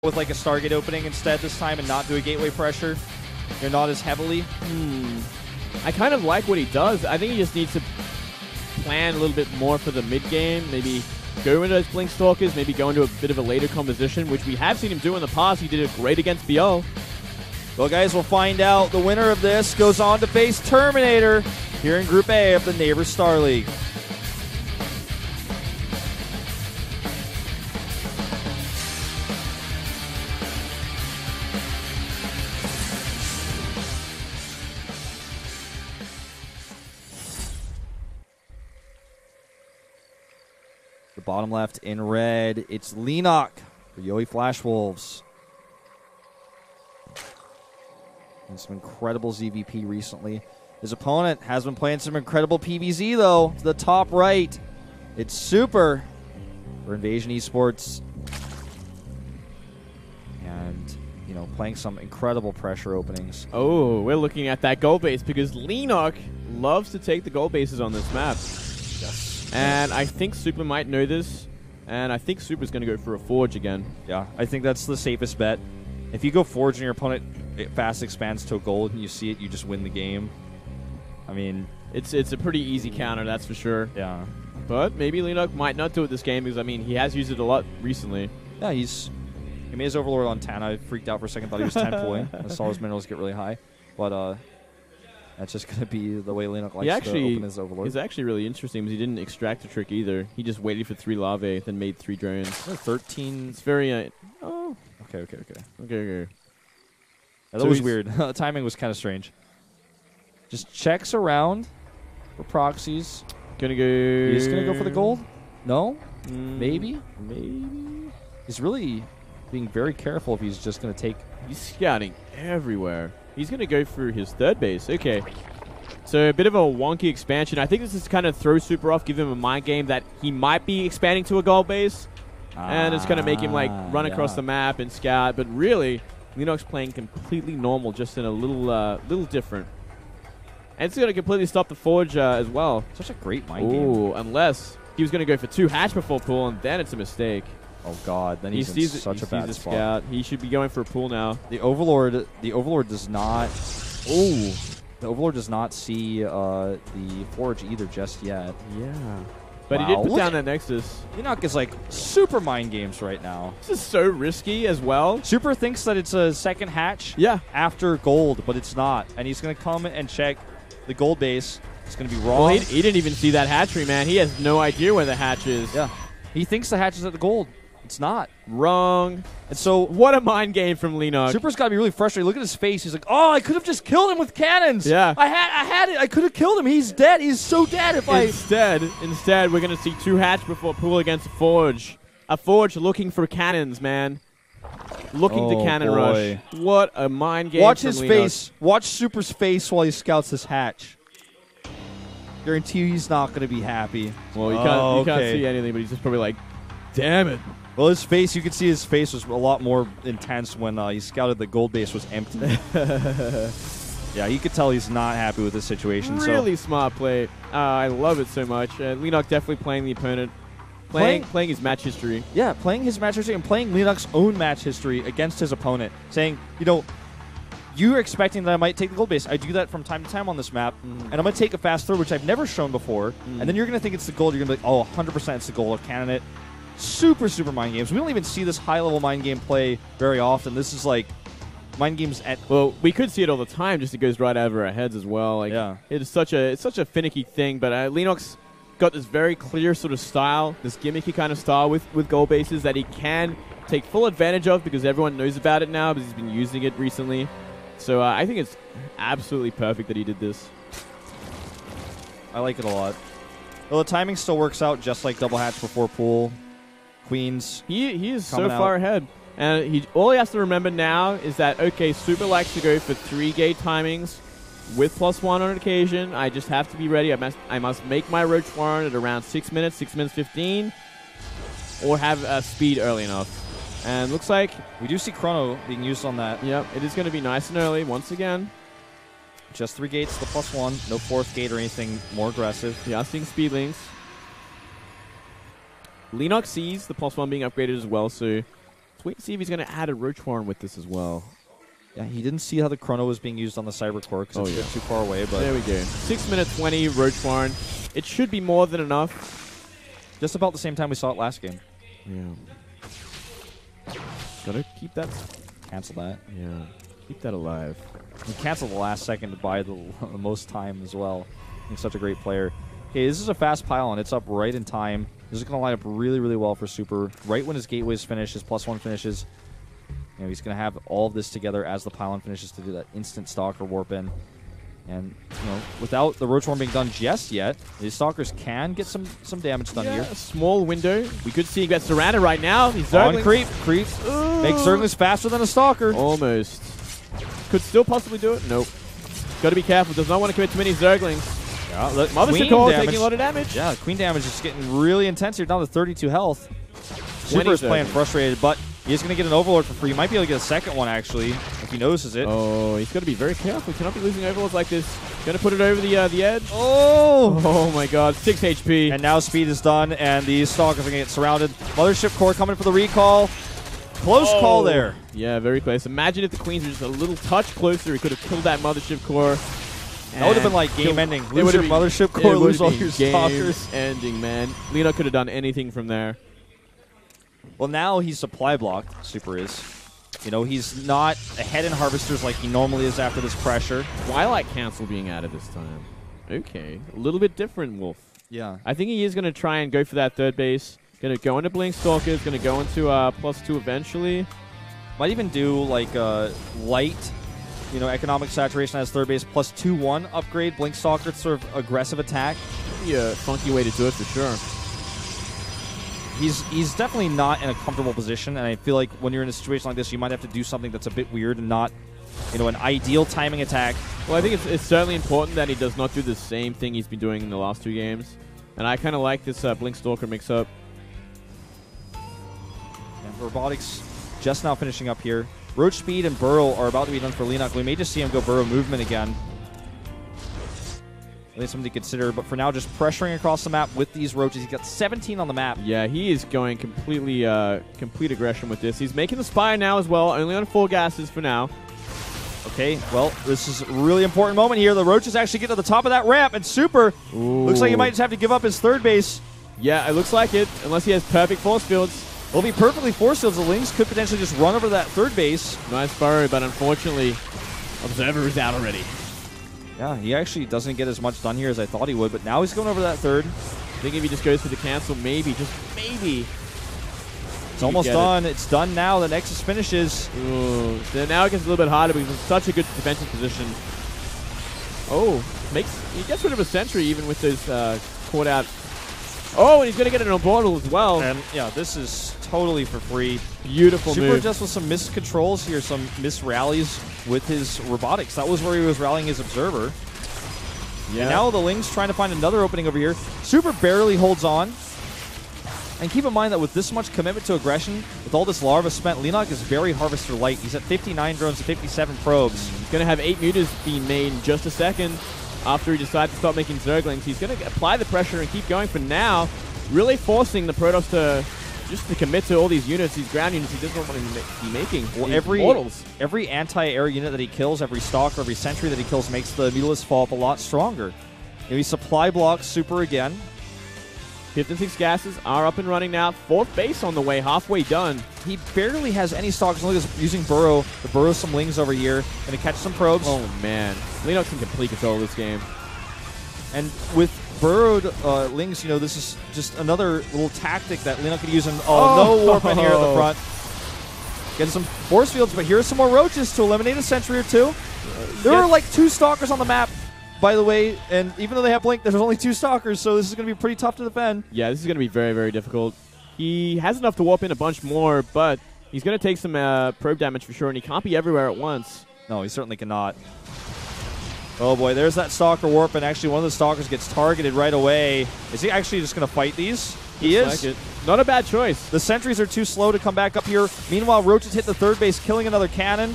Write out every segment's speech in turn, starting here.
with like a Stargate opening instead this time and not do a gateway pressure? You're not as heavily? I kind of like what he does. I think he just needs to plan a little bit more for the mid-game. Maybe go into those Blink Stalkers, maybe go into a bit of a later composition, which we have seen him do in the past. He did it great against BL. Well, guys, we'll find out. The winner of this goes on to face Terminator here in Group A of the Neighbor Star League. The bottom left in red, it's Leenock for Yowie Flash Wolves. And some incredible ZVP recently. His opponent has been playing some incredible PvZ, though. To the top right, it's Super for Invasion Esports. And, you know, playing some incredible pressure openings. Oh, we're looking at that goal base because Leenock loves to take the goal bases on this map. Yes. And I think Super might know this. And I think Super's going to go for a Forge again. Yeah, I think that's the safest bet. If you go Forge and your opponent fast expands to a gold and you see it, you just win the game. I mean, it's a pretty easy counter, that's for sure. Yeah. But maybe Leenock might not do it this game because, I mean, he has used it a lot recently. Yeah, he made his Overlord on 10. I freaked out for a second, thought he was 10 pulling. I saw his minerals get really high. But that's just going to be the way Leenock likes to open his Overlord. He's actually really interesting because he didn't extract a trick either. He just waited for 3 larvae, then made 3 drones. 13. It's very... Okay. Okay. That was weird. The timing was kind of strange. Just checks around for proxies. Gonna go... He's going to go for the gold? No? Maybe? Maybe? He's really being very careful if he's just going to take... He's scouting everywhere. He's going to go for his third base. Okay. So a bit of a wonky expansion. I think this is kind of throw Super off, give him a mind game that he might be expanding to a gold base. And it's going to make him like run across the map and scout. But really, Leenock's playing completely normal, just in a little different. And it's going to completely stop the Forge as well. Such a great mind game. Ooh, unless he was going to go for 2 hatch before pool, and then it's a mistake. Oh God! Then he's in such a bad spot. Scout. He should be going for a pool now. The Overlord does not. Oh, the Overlord does not see the Forge either just yet. Yeah, but he did put down that Nexus. Leenock is like super mind games right now. This is so risky as well. Super thinks that it's a second hatch. Yeah. After gold, but it's not, and he's gonna come and check the gold base. It's gonna be wrong. Well, he didn't even see that hatchery, man. He has no idea where the hatch is. Yeah, he thinks the hatch is at the gold. It's not. Wrong. And so, what a mind game from Leenock. Super's got to be really frustrated. Look at his face. He's like, oh, I could have just killed him with cannons. Yeah. I had it. I could have killed him. He's dead. He's so dead if Instead, we're going to see 2 hatch before pool against a Forge. A Forge looking for cannons, man. Looking to cannon rush. What a mind game. Watch his Leenock. face. Watch Super's face while he scouts this hatch. Guarantee you he's not going to be happy. Well, you can't see anything, but he's just probably like, damn it. Well, his face, you could see his face was a lot more intense when he scouted the gold base was empty. Yeah, you could tell he's not happy with the situation. Really smart play. I love it so much. Leenock definitely playing the opponent. Playing his match history. Yeah, playing his match history and playing Leenock's own match history against his opponent. Saying, you know, you're expecting that I might take the gold base. I do that from time to time on this map. And I'm going to take a fast throw, which I've never shown before. And then you're going to think it's the gold. You're going to be like, oh, 100% it's the gold. I'll cannon it. Super mind games. We don't even see this high-level mind game play very often. This is like mind games at... Well, we could see it all the time, just it goes right over our heads as well. Like, yeah. It's such a finicky thing, but Leenock's got this very clear sort of style, this gimmicky kind of style with gold bases that he can take full advantage of because everyone knows about it now because he's been using it recently. So I think it's absolutely perfect that he did this. I like it a lot. Well, the timing still works out just like double hatch before pool. Queens. He is so far ahead. And all he has to remember now is that, okay, Super likes to go for 3 gate timings with +1 on occasion. I just have to be ready. I must make my Roach Warren at around 6 minutes, 6 minutes 15, or have speed early enough. And looks like we do see Chrono being used on that. Yep, it is going to be nice and early once again. Just 3 gates, the +1, no 4th gate or anything more aggressive. Yeah, seeing speed links. Leenock sees the +1 being upgraded as well, so Let's wait and see if he's going to add a Roach Warren with this as well. Yeah, he didn't see how the chrono was being used on the Cyber Core because it's a bit too far away. But there we go. 6 minutes 20, Roach Warren. It should be more than enough. Just about the same time we saw it last game. Yeah. Gotta keep that. Cancel that. Yeah. Keep that alive. He canceled the last second to buy the most time as well. He's such a great player. Okay, this is a fast pylon. It's up right in time. This is going to line up really, really well for Super. Right when his gateways finish, his +1 finishes. You know, he's going to have all of this together as the pylon finishes to do that instant Stalker warp in. And, you know, without the Roach Worm being done just yet, these Stalkers can get some damage done here. A small window. We could see he gets surrounded right now. He's on creep. Creeps. Makes Zerglings faster than a Stalker. Almost. Could still possibly do it. Nope. Got to be careful. Does not want to commit too many Zerglings. Yeah, look, Mothership Core taking a lot of damage. Yeah, Queen damage is getting really intense here, down to 32 health. Super is playing frustrated, but he's going to get an Overlord for free. He might be able to get a second one, actually, if he notices it. Oh, he's got to be very careful. He cannot be losing Overlords like this. Going to put it over the edge. Oh my God. 6 HP. And now speed is done, and these Stalkers are going to get surrounded. Mothership Core coming for the recall. Close call there. Yeah, very close. Imagine if the Queens were just a little touch closer. He could have killed that Mothership Core. That would have been like game ending. Lose your Mothership Core, lose all your Stalkers. Ending, man. Leenock could have done anything from there. Well, now he's supply blocked. Super is. You know, he's not ahead in Harvesters like he normally is after this pressure. Twilight Cancel being added this time. Okay. A little bit different, Wolf. Yeah. I think he is going to try and go for that third base. Going to go into Blink Stalkers. Going to go into +2 eventually. Might even do like light, you know, economic saturation as third base +2/1 upgrade. Blink Stalker sort of aggressive attack. Yeah, funky way to do it for sure. He's definitely not in a comfortable position, and I feel like when you're in a situation like this, you might have to do something that's a bit weird and not, you know, an ideal timing attack. Well, I think it's certainly important that he does not do the same thing he's been doing in the last 2 games, and I kind of like this Blink Stalker mix-up. And Robotics just now finishing up here. Roach Speed and Burrow are about to be done for Leenock. We may just see him go Burrow movement again. That's something to consider, but for now, just pressuring across the map with these Roaches. He's got 17 on the map. Yeah, he is going completely complete aggression with this. He's making the Spire now as well, only on 4 gases for now. Okay, well, this is a really important moment here. The Roaches actually get to the top of that ramp, and Super looks like he might just have to give up his third base. Yeah, it looks like it, unless he has perfect force fields. It'll be perfectly force fields. The Lings could potentially just run over that third base. Nice burrow, but unfortunately, Observer is out already. Yeah, he actually doesn't get as much done here as I thought he would, but now he's going over that third. I think if he just goes for the cancel, maybe, just maybe. It's almost done. It's done now. The Nexus finishes. Ooh. So now it gets a little bit harder because it's such a good defensive position. Oh, he gets rid of a sentry even with those caught out. Oh, and he's going to get an Immortal as well. And yeah, this is totally for free. Beautiful Super move. just with some missed controls here, some missed rallies with his Robotics. That was where he was rallying his Observer. Yeah. And now the Ling's trying to find another opening over here. Super barely holds on. And keep in mind that with this much commitment to aggression, with all this larva spent, Leenock is very Harvester light. He's at 59 drones and 57 probes. He's going to have 8 mutas being made in just a second after he decides to stop making Zerglings. He's going to apply the pressure and keep going for now, really forcing the Protoss to commit to all these units, these ground units he doesn't want to be making. Well, every anti-air unit that he kills, every Stalker, every Sentry that he kills makes the Mutalisk fall up a lot stronger. You know, he supply blocks Super again. 56 gases are up and running now. 4th base on the way, halfway done. He barely has any Stalkers. Look at this, using Burrow to burrow some Lings over here. Going to catch some probes. Oh, man. Leenock's in complete control of this game. And with burrowed Lings, you know, this is just another little tactic that Leenock could use. No warp in here at the front. Getting some force fields, but here's some more Roaches to eliminate a Sentry or 2. There are like 2 Stalkers on the map, by the way, and even though they have Blink, there's only 2 Stalkers, so this is going to be pretty tough to defend. Yeah, this is going to be very, very difficult. He has enough to warp in a bunch more, but he's going to take some probe damage for sure, and he can't be everywhere at once. No, he certainly cannot. Oh boy, there's that Stalker warp, and actually one of the Stalkers gets targeted right away. Is he actually just going to fight these? He is. Like it. Not a bad choice. The Sentries are too slow to come back up here. Meanwhile, Roaches hit the third base, killing another cannon.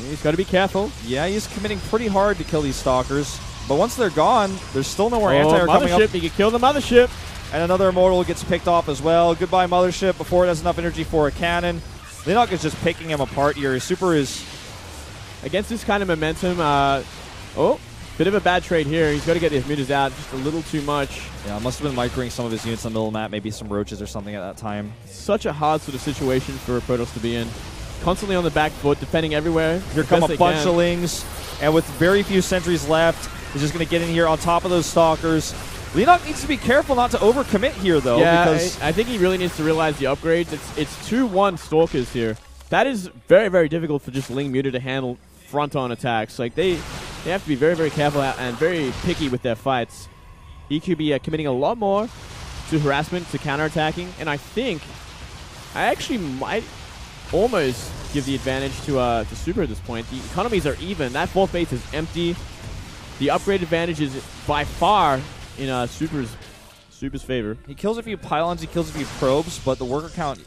He's got to be careful. Yeah, he's committing pretty hard to kill these Stalkers. But once they're gone, there's still no more anti-air coming up. He can kill the Mothership. And another Immortal gets picked off as well. Goodbye, Mothership, before it has enough energy for a cannon. Leenock is just picking him apart here. His super is... Against this kind of momentum, bit of a bad trade here. He's got to get his meters out just a little too much. Yeah, must have been microing some of his units in the middle of the map, maybe some roaches or something at that time. Such a hard sort of situation for Protoss to be in. Constantly on the back foot, defending everywhere. Here come a bunch of Lings, and with very few sentries left, he's just going to get in here on top of those Stalkers. Leenock needs to be careful not to overcommit here, though. Yeah, because I think he really needs to realize the upgrades. It's 2-1 Stalkers here. That is very, very difficult for just Ling Muta to handle front-on attacks. Like, they have to be very, very careful and very picky with their fights. He could be committing a lot more to harassment, to counterattacking, and I think I actually might almost give the advantage to Super at this point. The economies are even. That fourth base is empty. The upgrade advantage is by far in Super's favor. he kills a few pylons, he kills a few probes, but the worker count,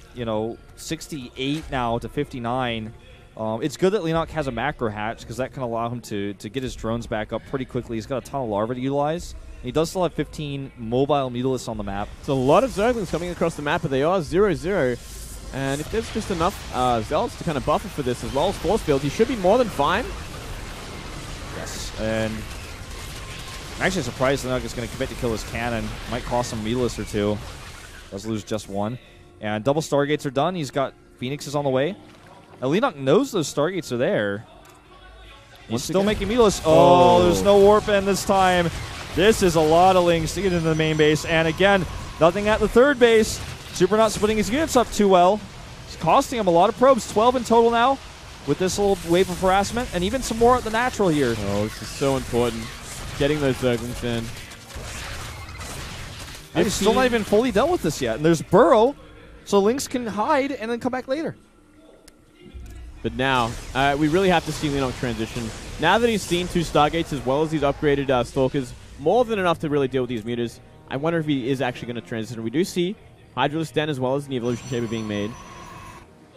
68 now to 59. It's good that Leenock has a macro hatch because that can allow him to get his drones back up pretty quickly. He's got a ton of larvae to utilize. He does still have 15 mobile mutalisks on the map. It's a lot of Zerglings coming across the map, but they are 0-0. And if there's just enough Zealots to kind of buffer for this, as well as force fields, he should be more than fine. Yes, and I'm actually surprised Leenock is going to commit to kill his cannon. Might cost him a mutalisk or two. Does lose just one. And double Stargates are done. He's got Phoenixes on the way. Now, Leenock knows those Stargates are there. He's still making mutalisks. Oh, there's no warp in this time. This is a lot of Lings to get into the main base. And again, nothing at the third base. Super not splitting his units up too well. It's costing him a lot of probes. 12 in total now with this little wave of harassment. And even some more at the natural here. Oh, this is so important. Getting those Zerglings in. He's still not even fully dealt with this yet. And there's Burrow, so Lings can hide and then come back later. But now, we really have to see Leenock transition. Now that he's seen 2 Stargates as well as these upgraded Stalkers, more than enough to really deal with these mutas. I wonder if he is actually going to transition. We do see Hydralisk Den as well as an Evolution Chamber being made.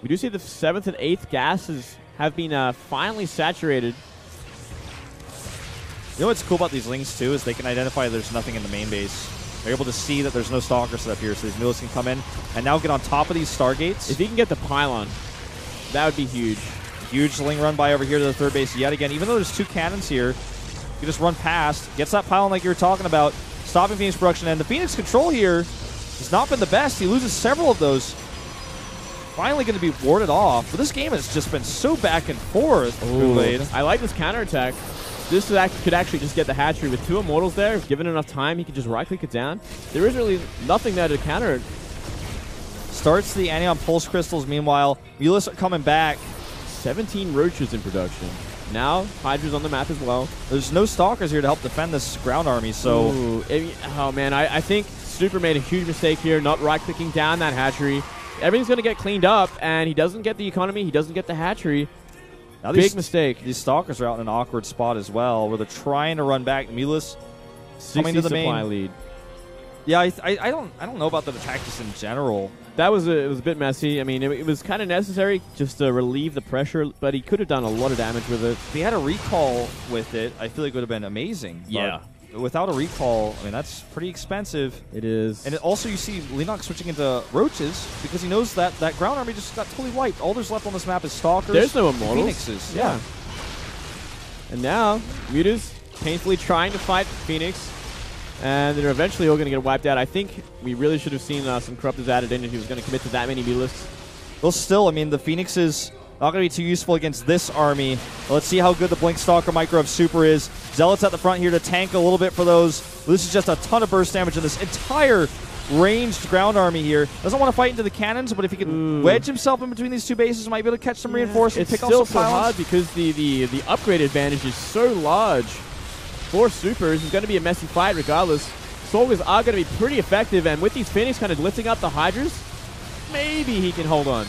We do see the 7th and 8th gases have been finally saturated. You know what's cool about these Lings, too, is they can identify there's nothing in the main base. They're able to see that there's no Stalkers set up here, so these mutas can come in and now get on top of these Stargates. If he can get the pylon, that would be huge. Huge Ling run by over here to the third base yet again. Even though there's 2 cannons here, you just run past, gets that pylon like you were talking about, stopping Phoenix production. And the Phoenix control here has not been the best. He loses several of those. Finally going to be warded off. But this game has just been so back and forth. I like this counterattack. This could actually just get the hatchery with 2 Immortals there. If given enough time, he could just right-click it down. There is really nothing there to counter it. Starts the Anion Pulse Crystals. Meanwhile, Mulis are coming back. 17 Roaches in production. Now, Hydra's on the map as well. There's no Stalkers here to help defend this ground army, so... oh, man, I think Super made a huge mistake here, not right-clicking down that hatchery. Everything's going to get cleaned up, and he doesn't get the economy, he doesn't get the hatchery. Now big mistake. These Stalkers are out in an awkward spot as well, where they're trying to run back. Mulis coming to the main lead. Yeah, I don't know about the attack just in general. That was it was a bit messy. I mean, it was kind of necessary just to relieve the pressure, but he could have done a lot of damage with it. If he had a recall with it, I feel like it would have been amazing. Yeah. Without a recall, I mean, that's pretty expensive. It is. And also you see Leenock switching into Roaches because he knows that that ground army just got totally wiped. All there's left on this map is Stalkers. There's no Immortals. Phoenixes. Yeah. And now, Muta's painfully trying to fight Phoenix. And they're eventually all going to get wiped out. I think we really should have seen some Corruptors added in if he was going to commit to that many Mutalisks. Well, still, I mean, the Phoenix is not going to be too useful against this army. Let's see how good the Blink Stalker micro of Super is. Zealots at the front here to tank a little bit for those. This is just a ton of burst damage in this entire ranged ground army here. Doesn't want to fight into the cannons, but if he can wedge himself in between these 2 bases, might be able to catch some reinforcements. It's still so hard because the upgrade advantage is so large. For Supers, it's going to be a messy fight regardless. Stalkers are going to be pretty effective, and with these Phoenix kind of lifting up the Hydras, maybe he can hold on.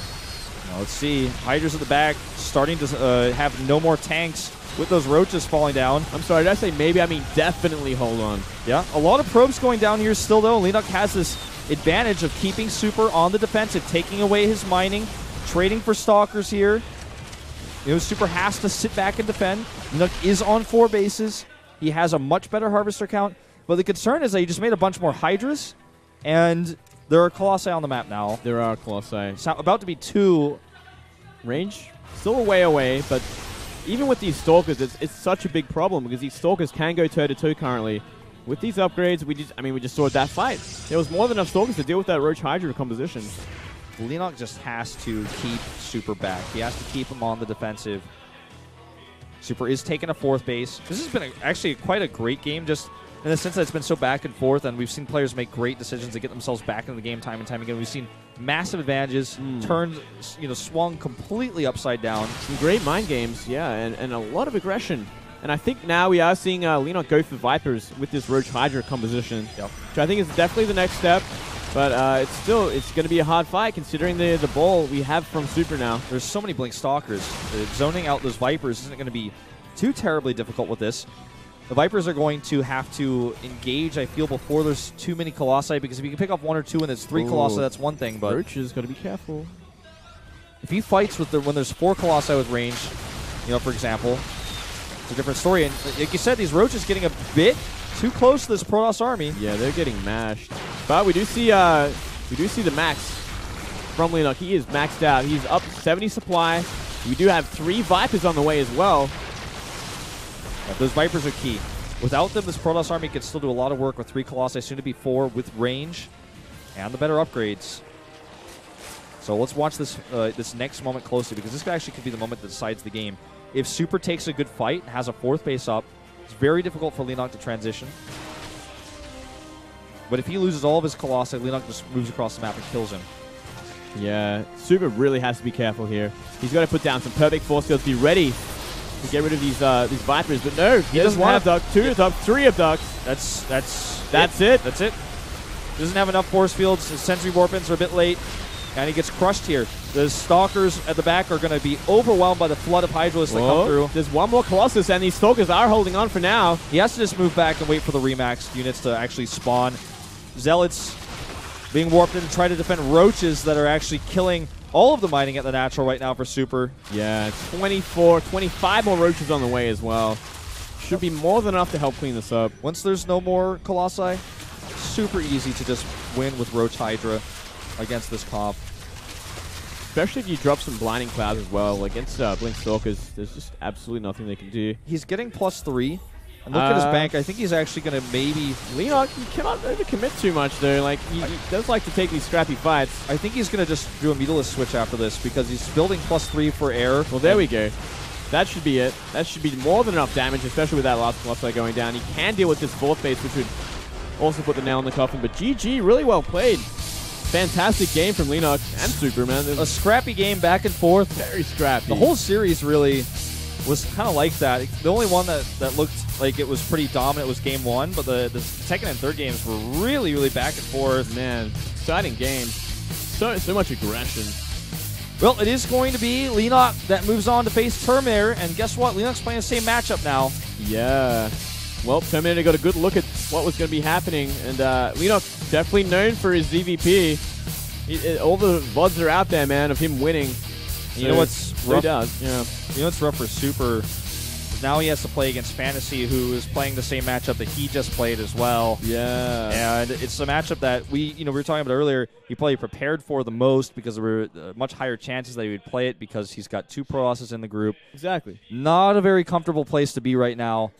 Now let's see. Hydras at the back, starting to have no more tanks with those Roaches falling down. I'm sorry, did I say maybe? I mean definitely hold on. Yeah, a lot of probes going down here still, though. Leenock has this advantage of keeping Super on the defensive, taking away his mining, trading for Stalkers here. You know, Super has to sit back and defend. Leenock is on 4 bases. He has a much better Harvester count. But the concern is that he just made a bunch more Hydras. And there are Colossi on the map now. There are Colossi. It's about to be 2. Range still a way away, but even with these Stalkers, it's such a big problem because these Stalkers can go toe-to-toe currently. With these upgrades, we just saw that fight. There was more than enough Stalkers to deal with that Roach Hydra composition. Leenock just has to keep Super back. He has to keep him on the defensive. Super is taking a 4th base. This has been actually quite a great game, just in the sense that it's been so back and forth, and we've seen players make great decisions to get themselves back into the game time and time again. We've seen massive advantages, turned, swung completely upside down. Some great mind games, yeah, and a lot of aggression. And I think now we are seeing Leenock go for Vipers with this Roach Hydra composition, which I think is definitely the next step. But it's going to be a hard fight considering the ball we have from Super now. There's so many Blink Stalkers. Zoning out those Vipers isn't going to be too terribly difficult with this. The Vipers are going to have to engage, I feel, before there's too many Colossi, because if you can pick off 1 or 2 and it's 3 Colossi, that's one thing. But Roach is going to be careful. If he fights with when there's 4 Colossi with range, for example, it's a different story. And like you said, these Roaches getting a bit too close to this Protoss army. Yeah, they're getting mashed. But we do see the max from Leenock. He is maxed out. He's up 70 supply. We do have 3 Vipers on the way as well. Yeah, those Vipers are key. Without them, this Protoss army could still do a lot of work with 3 Colossi, soon to be 4 with range and the better upgrades. So let's watch this this next moment closely, because this actually could be the moment that decides the game. If Super takes a good fight, has a 4th base up, it's very difficult for Leenock to transition. But if he loses all of his Colossi, Leenock just moves across the map and kills him. Yeah, Super really has to be careful here. He's got to put down some perfect force fields, be ready to get rid of these Vipers. But no, he doesn't have 1 abduct, 2 abduct, 3 abduct. That's it. Doesn't have enough force fields. His Sentry Warpins are a bit late, and he gets crushed here. The Stalkers at the back are going to be overwhelmed by the flood of Hydralisks that come through. There's 1 more Colossus, and these Stalkers are holding on for now. He has to just move back and wait for the Remax units to actually spawn. Zealots being warped in to try to defend Roaches that are actually killing all of the mining at the natural right now for Super. Yeah, 25 more Roaches on the way as well. Should be more than enough to help clean this up. Once there's no more Colossi, super easy to just win with Roach Hydra against this comp. Especially if you drop some Blinding Clouds as well. Against Blink Stalkers, there's just absolutely nothing they can do. He's getting +3. And look at his bank. I think he's actually going to maybe... Leenock, he cannot overcommit too much there. Like, he does like to take these scrappy fights. I think he's going to just do a meterless switch after this, because he's building +3 for air. Well, there we go. That should be it. That should be more than enough damage, especially with that last Colossi going down. He can deal with this 4th base, which would also put the nail in the coffin. But GG, really well played. Fantastic game from Leenock and Super, man. A scrappy game, back and forth. Very scrappy. The whole series really was kind of like that. The only one that looked like it was pretty dominant was game 1, but the second and third games were really, really back and forth. Man, exciting game. So much aggression. Well, it is going to be Leenock that moves on to face Terminator, and guess what? Leenock's playing the same matchup now. Yeah. Well, Terminator got a good look at what was going to be happening, and Leenock definitely known for his ZVP. All the VODs are out there, man, of him winning. So you know what's rough? Yeah. You know what's rough for Super? Now he has to play against Fantasy, who is playing the same matchup that he just played as well. Yeah. And it's a matchup that we were talking about earlier. He probably prepared for the most, because there were much higher chances that he would play it, because he's got 2 Prolosses in the group. Exactly. Not a very comfortable place to be right now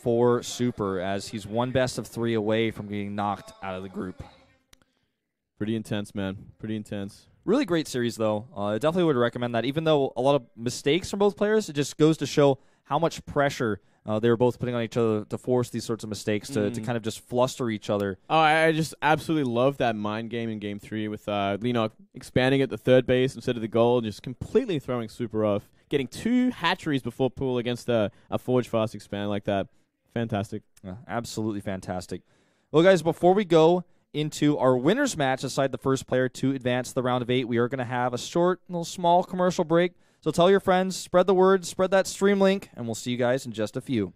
for Super, as he's 1 best of 3 away from getting knocked out of the group. Pretty intense, man. Pretty intense. Really great series, though. I definitely would recommend that. Even though a lot of mistakes from both players, it just goes to show how much pressure they were both putting on each other to force these sorts of mistakes, to kind of just fluster each other. Oh, I just absolutely love that mind game in Game 3 with Leenock expanding at the 3rd base instead of the goal, just completely throwing Super off. Getting 2 hatcheries before pool against a Forge Fast expand like that. Fantastic. Yeah, absolutely fantastic. Well, guys, before we go into our winners match, decide the first player to advance to the round of 8, we are going to have a short, little small commercial break. So tell your friends, spread the word, spread that stream link, and we'll see you guys in just a few.